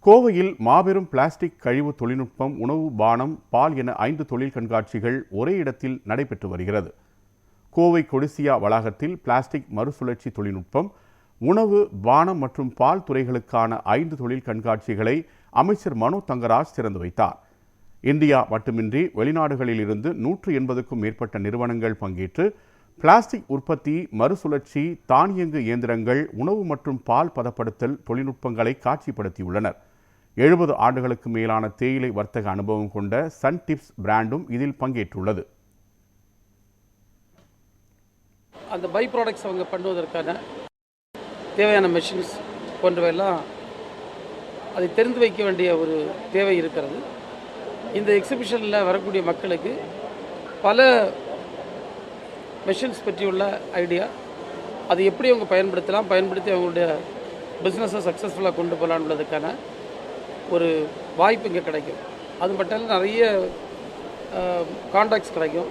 கோவையில் மாபெரும் பிளாஸ்டிக் கழிவு தொழில்நுட்பம், உணவு, பானம், பால் என 5 தொழில் கண்காட்சிகள் ஒரே இடத்தில் நடைபெற்று வருகிறது. கோவை கொடிசியா வளாகத்தில் பிளாஸ்டிக் மறுசுழற்சி தொழில்நுட்பம், உணவு, பானம் மற்றும் பால் துறைகளுக்கான 5 தொழில் கண்காட்சிகளை அமைச்சர் மனோ தங்கராஜ் திறந்து வைத்தார். இந்தியா மட்டுமின்றி வெளிநாடுகளில் இருந்து 180க்கும் மேற்பட்ட நிறுவனங்கள் பங்கேற்று பிளாஸ்டிக் உற்பத்தி, மறுசுழற்சி, தானியங்கு இயந்திரங்கள், உணவு மற்றும் பால் பதப்படுத்தல் தொழில்நுட்பங்களை காட்சிப்படுத்தியுள்ளனர். 70 ஆண்டுகளுக்கு மேலான தேயிலை வர்த்தக அனுபவம் கொண்ட சன் டிப்ஸ் பிராண்டும் இதில் பங்கேற்றுள்ளது. அந்த பை ப்ராடக்ட்ஸ் அவங்க பண்ணுவதற்கான தேவையான மெஷின்ஸ் போன்றவையெல்லாம் அதை தெரிந்து வைக்க வேண்டிய ஒரு தேவை இருக்கிறது. இந்த எக்ஸிபிஷனில் வரக்கூடிய மக்களுக்கு பல மெஷின்ஸ் பற்றியுள்ள ஐடியா, அது எப்படி அவங்க பயன்படுத்தி அவங்களுடைய பிஸ்னஸை சக்ஸஸ்ஃபுல்லாக கொண்டு போகலான்றதுக்கான ஒரு வாய்ப்பு இங்கே கிடைக்கும். அது மட்டும் இல்லை, நிறைய கான்டாக்ட்ஸ் கிடைக்கும்.